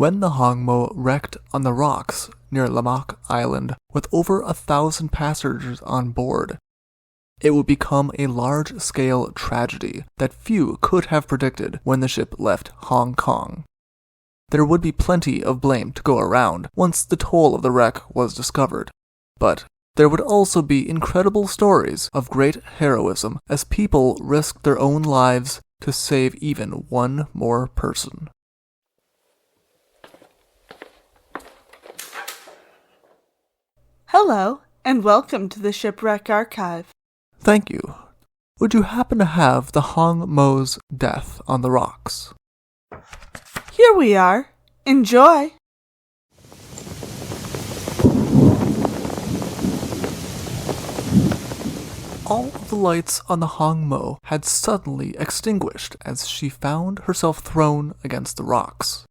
When the Hong Moh wrecked on the rocks near Lammock Island with over 1,000 passengers on board, it would become a large-scale tragedy that few could have predicted when the ship left Hong Kong. There would be plenty of blame to go around once the toll of the wreck was discovered, but there would also be incredible stories of great heroism as people risked their own lives to save even one more person. Hello, and welcome to the Shipwreck Archive. Thank you. Would you happen to have the Hong Moh's death on the rocks? Here we are. Enjoy! All of the lights on the Hong Moh had suddenly extinguished as she found herself thrown against the rocks.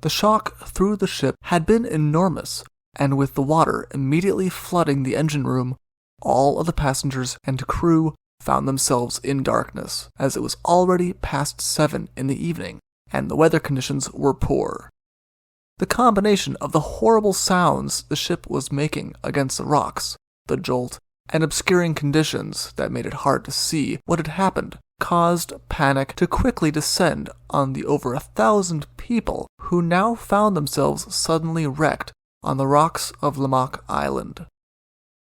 The shock through the ship had been enormous, and with the water immediately flooding the engine room, all of the passengers and crew found themselves in darkness, as it was already past 7 in the evening, and the weather conditions were poor. The combination of the horrible sounds the ship was making against the rocks, the jolt, and obscuring conditions that made it hard to see what had happened caused panic to quickly descend on the over 1,000 people who now found themselves suddenly wrecked on the rocks of Lammock Island.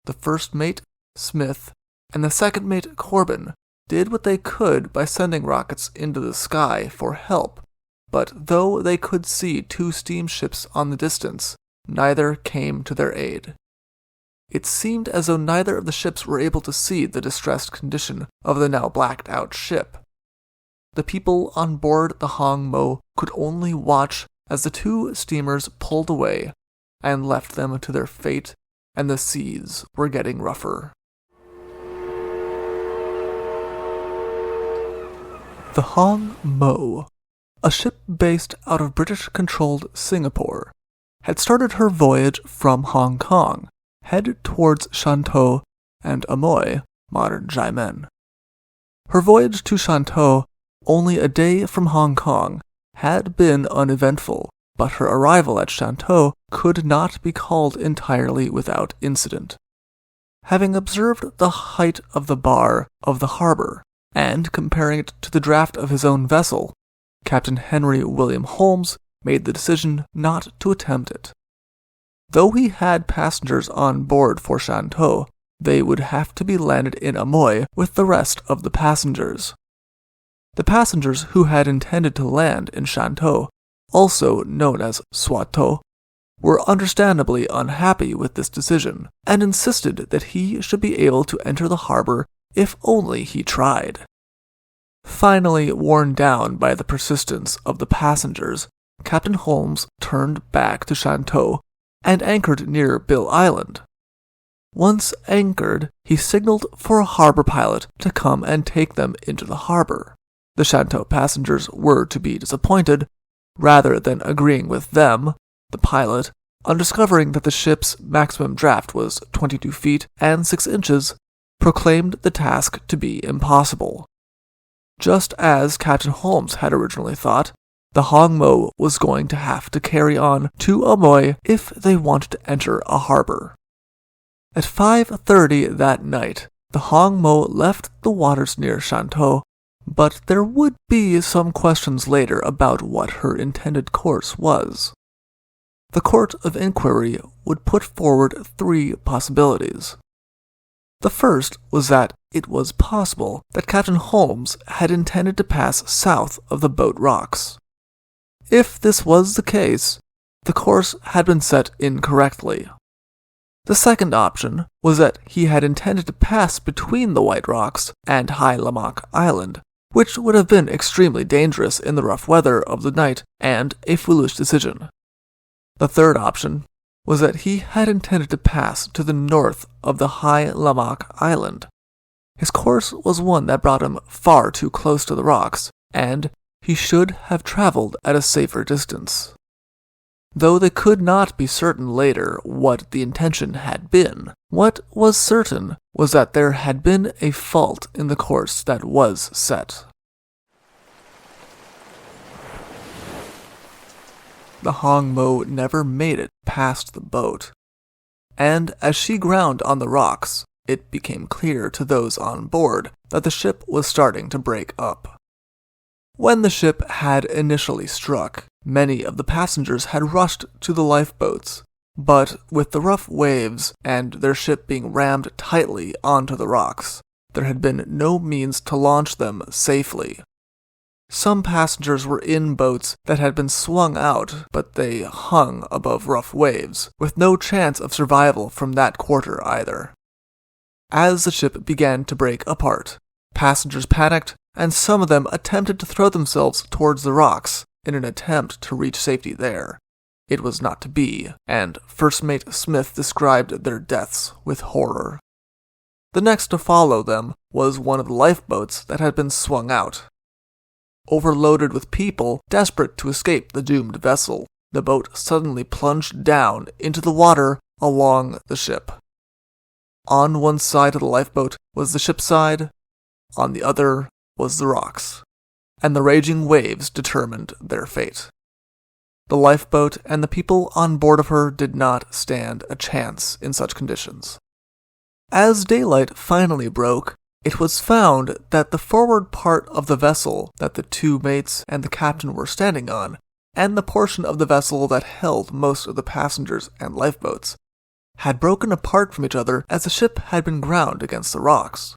The first mate, Smith, and the second mate, Corbin, did what they could by sending rockets into the sky for help, but though they could see 2 steamships on the distance, neither came to their aid. It seemed as though neither of the ships were able to see the distressed condition of the now blacked-out ship. The people on board the Hong Moh could only watch as the 2 steamers pulled away and left them to their fate, and the seas were getting rougher. The Hong Moh, a ship based out of British-controlled Singapore, had started her voyage from Hong Kong, headed towards Shantou and Amoy, modern Xiamen. Her voyage to Shantou, only a day from Hong Kong, had been uneventful, but her arrival at Shantou could not be called entirely without incident. Having observed the height of the bar of the harbor, and comparing it to the draft of his own vessel, Captain Henry William Holmes made the decision not to attempt it. Though he had passengers on board for Shantou, they would have to be landed in Amoy with the rest of the passengers. The passengers who had intended to land in Shantou, also known as Swatow, were understandably unhappy with this decision, and insisted that he should be able to enter the harbor if only he tried. Finally worn down by the persistence of the passengers, Captain Holmes turned back to Shantou and anchored near Bill Island. Once anchored, he signaled for a harbor pilot to come and take them into the harbor. The Shantou passengers were to be disappointed. Rather than agreeing with them, the pilot, on discovering that the ship's maximum draft was 22 feet and 6 inches, proclaimed the task to be impossible. Just as Captain Holmes had originally thought, the Hong Moh was going to have to carry on to Amoy if they wanted to enter a harbor. At 5:30 that night, the Hong Moh left the waters near Shantou, but there would be some questions later about what her intended course was. The Court of Inquiry would put forward 3 possibilities. The first was that it was possible that Captain Holmes had intended to pass south of the Boat Rocks. If this was the case, the course had been set incorrectly. The second option was that he had intended to pass between the White Rocks and High Lammock Island, which would have been extremely dangerous in the rough weather of the night and a foolish decision. The third option was that he had intended to pass to the north of the High Lammock Island. His course was one that brought him far too close to the rocks, and he should have traveled at a safer distance. Though they could not be certain later what the intention had been, what was certain was that there had been a fault in the course that was set. the Hong Moh never made it past the boat. And as she ground on the rocks, it became clear to those on board that the ship was starting to break up. When the ship had initially struck, many of the passengers had rushed to the lifeboats, but with the rough waves and their ship being rammed tightly onto the rocks, there had been no means to launch them safely. Some passengers were in boats that had been swung out, but they hung above rough waves, with no chance of survival from that quarter either. As the ship began to break apart, passengers panicked, and some of them attempted to throw themselves towards the rocks in an attempt to reach safety there. It was not to be, and First Mate Smith described their deaths with horror. The next to follow them was one of the lifeboats that had been swung out. Overloaded with people desperate to escape the doomed vessel, the boat suddenly plunged down into the water along the ship. On one side of the lifeboat was the ship's side, on the other was the rocks, and the raging waves determined their fate. The lifeboat and the people on board of her did not stand a chance in such conditions. As daylight finally broke, it was found that the forward part of the vessel that the two mates and the captain were standing on, and the portion of the vessel that held most of the passengers and lifeboats, had broken apart from each other as the ship had been ground against the rocks.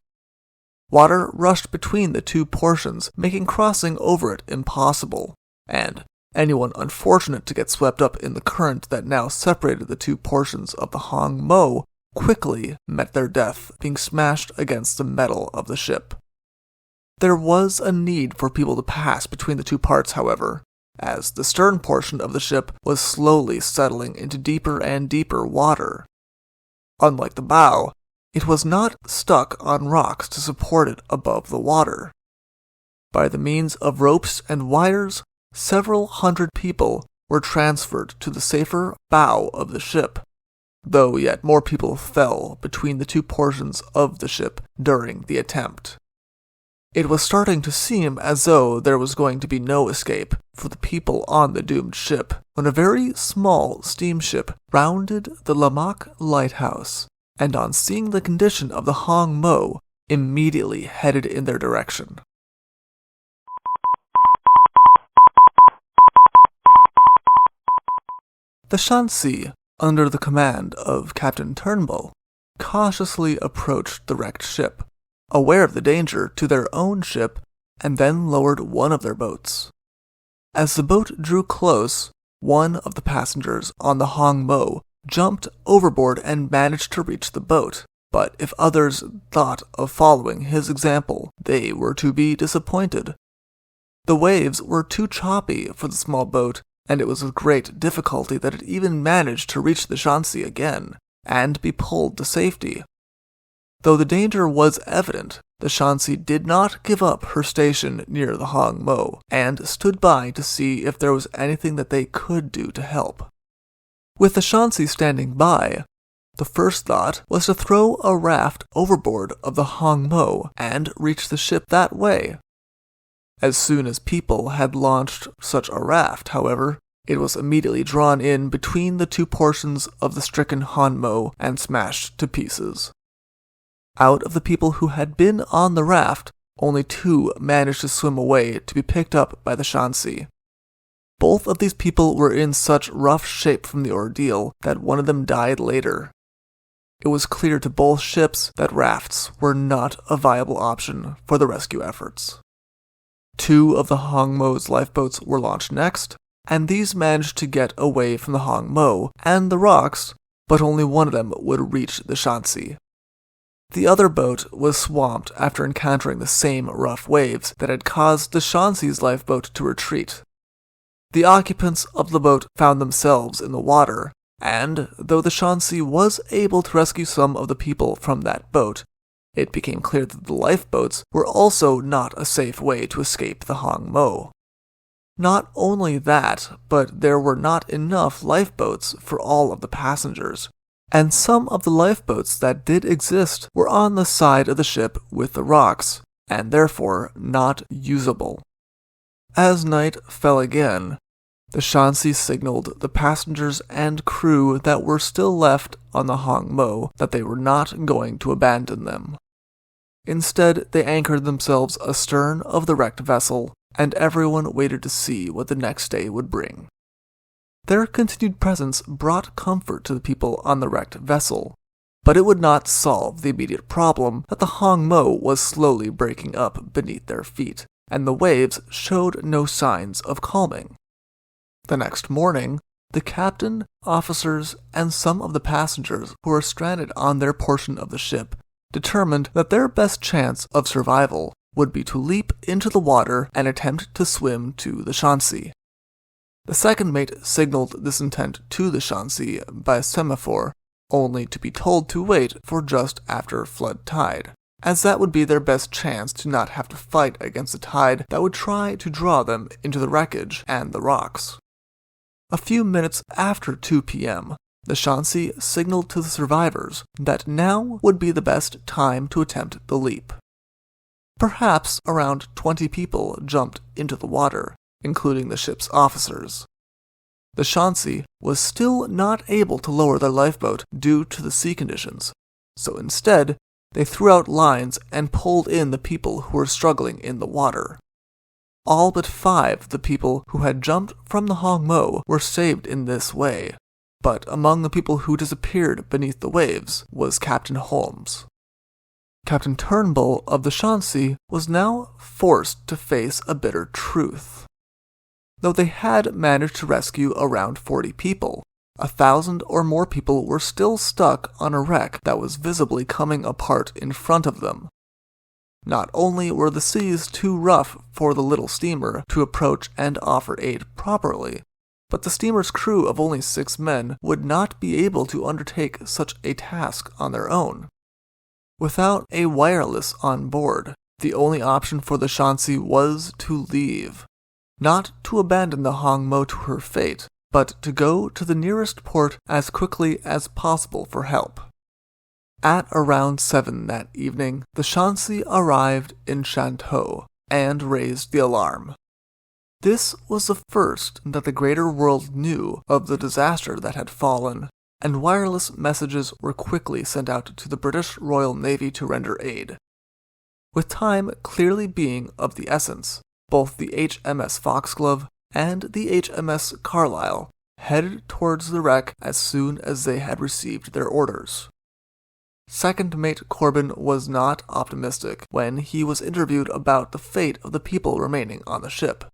Water rushed between the two portions, making crossing over it impossible, and anyone unfortunate to get swept up in the current that now separated the two portions of the Hong Moh quickly met their death being smashed against the metal of the ship. There was a need for people to pass between the two parts, however, as the stern portion of the ship was slowly settling into deeper and deeper water. Unlike the bow, it was not stuck on rocks to support it above the water. By the means of ropes and wires, several hundred people were transferred to the safer bow of the ship, though yet more people fell between the two portions of the ship during the attempt. It was starting to seem as though there was going to be no escape for the people on the doomed ship when a very small steamship rounded the Lammock lighthouse, and on seeing the condition of the Hong Moh, immediately headed in their direction. The Shansi, under the command of Captain Turnbull, cautiously approached the wrecked ship, aware of the danger to their own ship, and then lowered one of their boats. As the boat drew close, one of the passengers on the Hong Moh jumped overboard and managed to reach the boat, but if others thought of following his example, they were to be disappointed. The waves were too choppy for the small boat, and it was with great difficulty that it even managed to reach the Shansi again, and be pulled to safety. Though the danger was evident, the Shansi did not give up her station near the Hong Moh, and stood by to see if there was anything that they could do to help. With the Shansi standing by, the first thought was to throw a raft overboard of the Hong Moh and reach the ship that way. As soon as people had launched such a raft, however, it was immediately drawn in between the two portions of the stricken Hong Moh and smashed to pieces. Out of the people who had been on the raft, only 2 managed to swim away to be picked up by the Shansi. Both of these people were in such rough shape from the ordeal that one of them died later. It was clear to both ships that rafts were not a viable option for the rescue efforts. 2 of the Hong Moh's lifeboats were launched next, and these managed to get away from the Hong Moh and the rocks, but only one of them would reach the Shansi. The other boat was swamped after encountering the same rough waves that had caused the Shansi's lifeboat to retreat. The occupants of the boat found themselves in the water, and though the Shansi was able to rescue some of the people from that boat, it became clear that the lifeboats were also not a safe way to escape the Hong Moh. Not only that, but there were not enough lifeboats for all of the passengers, and some of the lifeboats that did exist were on the side of the ship with the rocks, and therefore not usable. As night fell again, The Shansi signaled the passengers and crew that were still left on the Hong Moh that they were not going to abandon them. Instead, they anchored themselves astern of the wrecked vessel, and everyone waited to see what the next day would bring. Their continued presence brought comfort to the people on the wrecked vessel, but it would not solve the immediate problem that the Hong Moh was slowly breaking up beneath their feet, and the waves showed no signs of calming. The next morning, the captain, officers, and some of the passengers who were stranded on their portion of the ship determined that their best chance of survival would be to leap into the water and attempt to swim to the Shansi. The second mate signaled this intent to the Shansi by semaphore, only to be told to wait for just after flood tide, as that would be their best chance to not have to fight against the tide that would try to draw them into the wreckage and the rocks. A few minutes after 2 p.m., the Shansi signaled to the survivors that now would be the best time to attempt the leap. Perhaps around 20 people jumped into the water, including the ship's officers. The Shansi was still not able to lower their lifeboat due to the sea conditions, so instead, they threw out lines and pulled in the people who were struggling in the water. All but 5 of the people who had jumped from the Hong Moh were saved in this way, but among the people who disappeared beneath the waves was Captain Holmes. Captain Turnbull of the Shansi was now forced to face a bitter truth. Though they had managed to rescue around 40 people, 1,000 or more people were still stuck on a wreck that was visibly coming apart in front of them. Not only were the seas too rough for the little steamer to approach and offer aid properly, but the steamer's crew of only 6 men would not be able to undertake such a task on their own. Without a wireless on board, the only option for the Shansi was to leave. Not to abandon the Hong Moh to her fate, but to go to the nearest port as quickly as possible for help. At around 7 that evening, the Shansi arrived in Shantou and raised the alarm. This was the first that the greater world knew of the disaster that had fallen, and wireless messages were quickly sent out to the British Royal Navy to render aid. With time clearly being of the essence, both the HMS Foxglove and the HMS Carlisle headed towards the wreck as soon as they had received their orders. Second Mate Corbin was not optimistic when he was interviewed about the fate of the people remaining on the ship.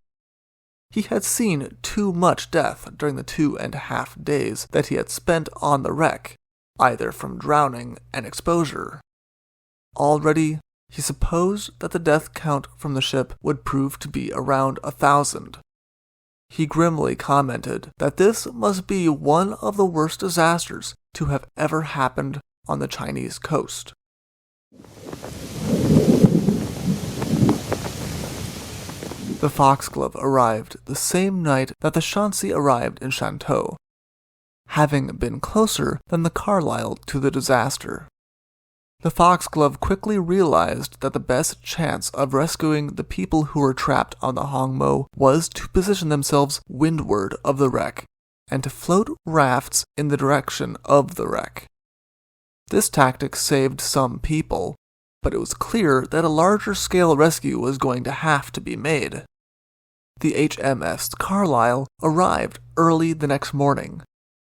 He had seen too much death during the 2.5 days that he had spent on the wreck, either from drowning and exposure. Already, he supposed that the death count from the ship would prove to be around 1,000. He grimly commented that this must be one of the worst disasters to have ever happened on the Chinese coast. The Foxglove arrived the same night that the Shansi arrived in Shantou, having been closer than the Carlisle to the disaster. The Foxglove quickly realized that the best chance of rescuing the people who were trapped on the Hong Moh was to position themselves windward of the wreck, and to float rafts in the direction of the wreck. This tactic saved some people, but it was clear that a larger-scale rescue was going to have to be made. The HMS Carlisle arrived early the next morning,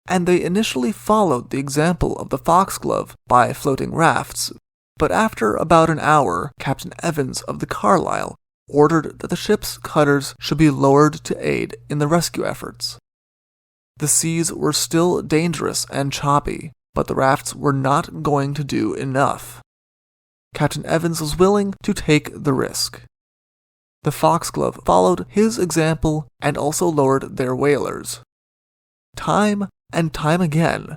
and they initially followed the example of the Foxglove by floating rafts, but after about an hour, Captain Evans of the Carlisle ordered that the ship's cutters should be lowered to aid in the rescue efforts. The seas were still dangerous and choppy, but the rafts were not going to do enough. Captain Evans was willing to take the risk. The Foxglove followed his example and also lowered their whalers. Time and time again,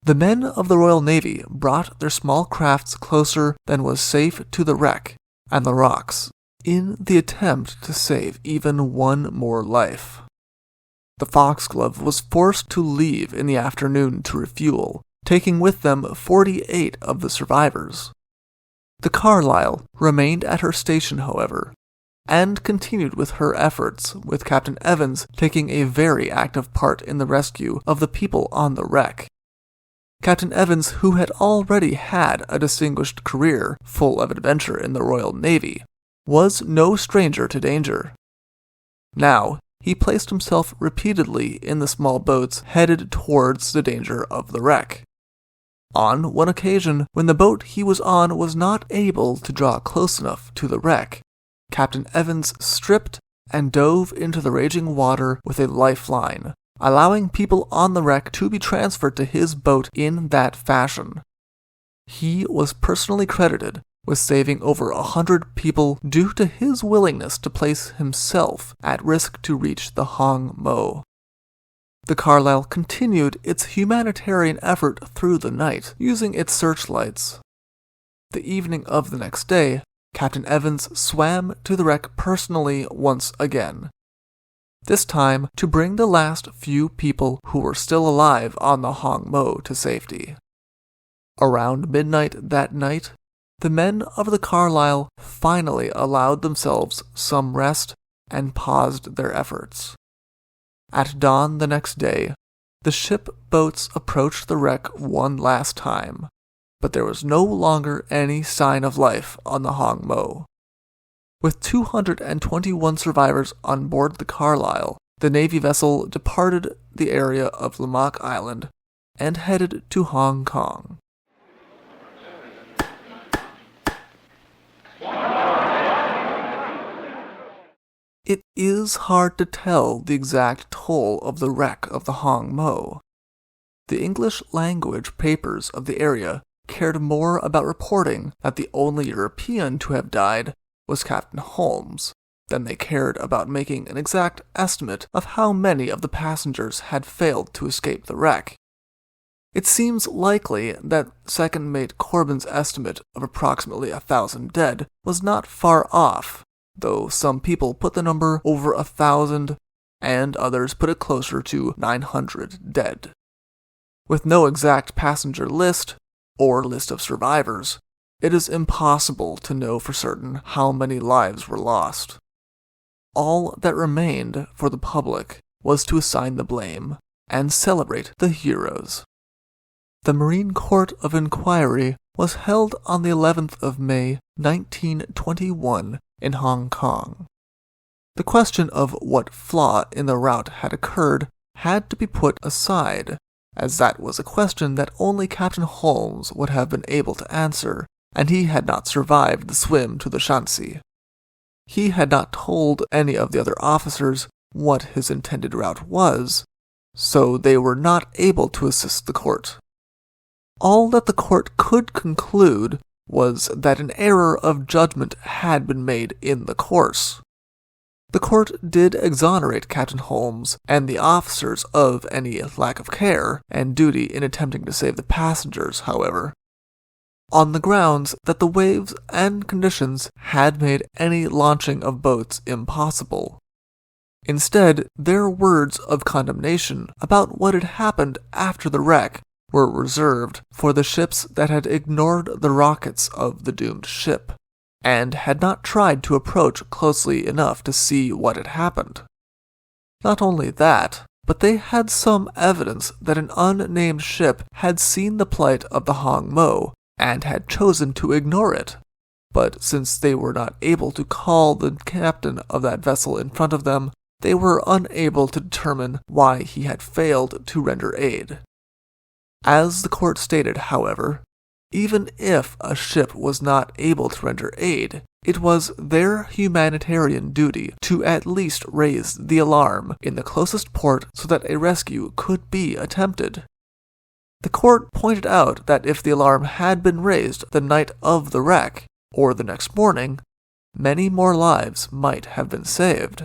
the men of the Royal Navy brought their small crafts closer than was safe to the wreck and the rocks, in the attempt to save even one more life. The Foxglove was forced to leave in the afternoon to refuel, taking with them 48 of the survivors. The Carlisle remained at her station, however, and continued with her efforts, with Captain Evans taking a very active part in the rescue of the people on the wreck. Captain Evans, who had already had a distinguished career full of adventure in the Royal Navy, was no stranger to danger. Now, he placed himself repeatedly in the small boats headed towards the danger of the wreck. On one occasion, when the boat he was on was not able to draw close enough to the wreck, Captain Evans stripped and dove into the raging water with a lifeline, allowing people on the wreck to be transferred to his boat in that fashion. He was personally credited with saving over 100 people due to his willingness to place himself at risk to reach the Hong Moh. The Carlisle continued its humanitarian effort through the night, using its searchlights. The evening of the next day, Captain Evans swam to the wreck personally once again, this time to bring the last few people who were still alive on the Hong Moh to safety. Around midnight that night, the men of the Carlisle finally allowed themselves some rest and paused their efforts. At dawn the next day, the ship boats approached the wreck one last time, but there was no longer any sign of life on the Hong Moh. With 221 survivors on board the Carlisle, the Navy vessel departed the area of Lammock Island and headed to Hong Kong. It is hard to tell the exact toll of the wreck of the Hong Moh. The English language papers of the area cared more about reporting that the only European to have died was Captain Holmes than they cared about making an exact estimate of how many of the passengers had failed to escape the wreck. It seems likely that second mate Corbin's estimate of approximately 1,000 dead was not far off, though some people put the number over 1,000 and others put it closer to 900 dead. With no exact passenger list or list of survivors, it is impossible to know for certain how many lives were lost. All that remained for the public was to assign the blame and celebrate the heroes. The Marine Court of Inquiry was held on the 11th of May, 1921, in Hong Kong. The question of what flaw in the route had occurred had to be put aside, as that was a question that only Captain Holmes would have been able to answer, and he had not survived the swim to the Shansi. He had not told any of the other officers what his intended route was, so they were not able to assist the court. All that the court could conclude was that an error of judgment had been made in the course. The court did exonerate Captain Holmes and the officers of any lack of care and duty in attempting to save the passengers, however, on the grounds that the waves and conditions had made any launching of boats impossible. Instead, their words of condemnation about what had happened after the wreck were reserved for the ships that had ignored the rockets of the doomed ship, and had not tried to approach closely enough to see what had happened. Not only that, but they had some evidence that an unnamed ship had seen the plight of the Hong Moh and had chosen to ignore it. But since they were not able to call the captain of that vessel in front of them, they were unable to determine why he had failed to render aid. As the court stated, however, even if a ship was not able to render aid, it was their humanitarian duty to at least raise the alarm in the closest port so that a rescue could be attempted. The court pointed out that if the alarm had been raised the night of the wreck, or the next morning, many more lives might have been saved.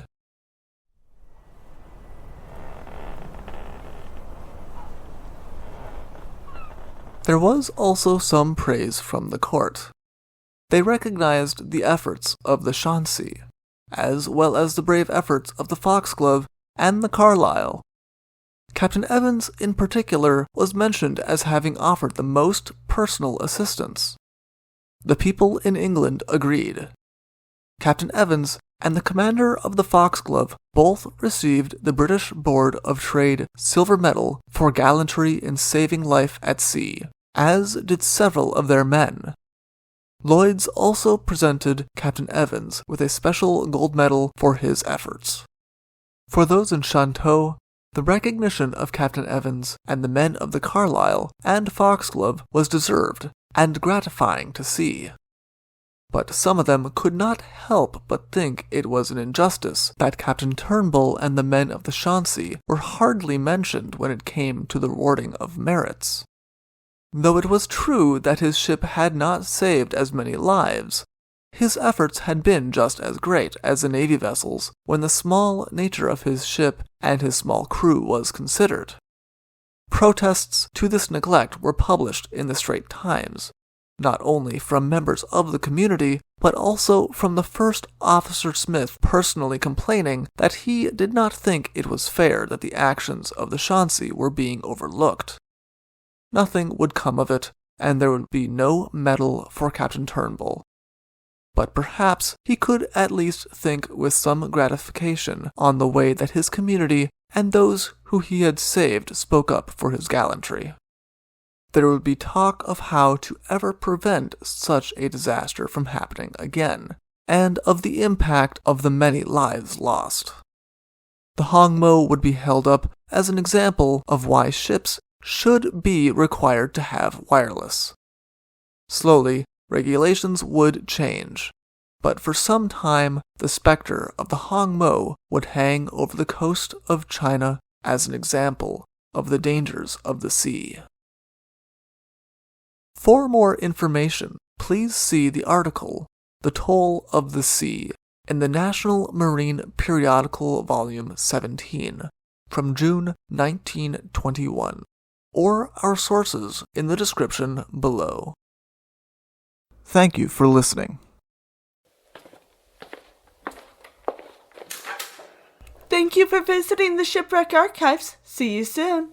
There was also some praise from the court. They recognized the efforts of the Shansi, as well as the brave efforts of the Foxglove and the Carlisle. Captain Evans, in particular, was mentioned as having offered the most personal assistance. The people in England agreed. Captain Evans and the commander of the Foxglove both received the British Board of Trade Silver Medal for gallantry in saving life at sea, as did several of their men. Lloyd's also presented Captain Evans with a special gold medal for his efforts. For those in Shantou, the recognition of Captain Evans and the men of the Carlisle and Foxglove was deserved and gratifying to see. But some of them could not help but think it was an injustice that Captain Turnbull and the men of the Shansi were hardly mentioned when it came to the rewarding of merits. Though it was true that his ship had not saved as many lives, his efforts had been just as great as the Navy vessels when the small nature of his ship and his small crew was considered. Protests to this neglect were published in the Straits Times, not only from members of the community, but also from the first Officer Smith personally complaining that he did not think it was fair that the actions of the Shansi were being overlooked. Nothing would come of it, and there would be no medal for Captain Turnbull. But perhaps he could at least think with some gratification on the way that his community and those who he had saved spoke up for his gallantry. There would be talk of how to ever prevent such a disaster from happening again, and of the impact of the many lives lost. The Hong Moh would be held up as an example of why ships should be required to have wireless. Slowly, regulations would change, but for some time the specter of the Hong Moh would hang over the coast of China as an example of the dangers of the sea. For more information, please see the article, The Toll of the Sea, in the National Marine Periodical Volume 17, from June 1921, or our sources in the description below. Thank you for listening. Thank you for visiting the Shipwreck Archives. See you soon.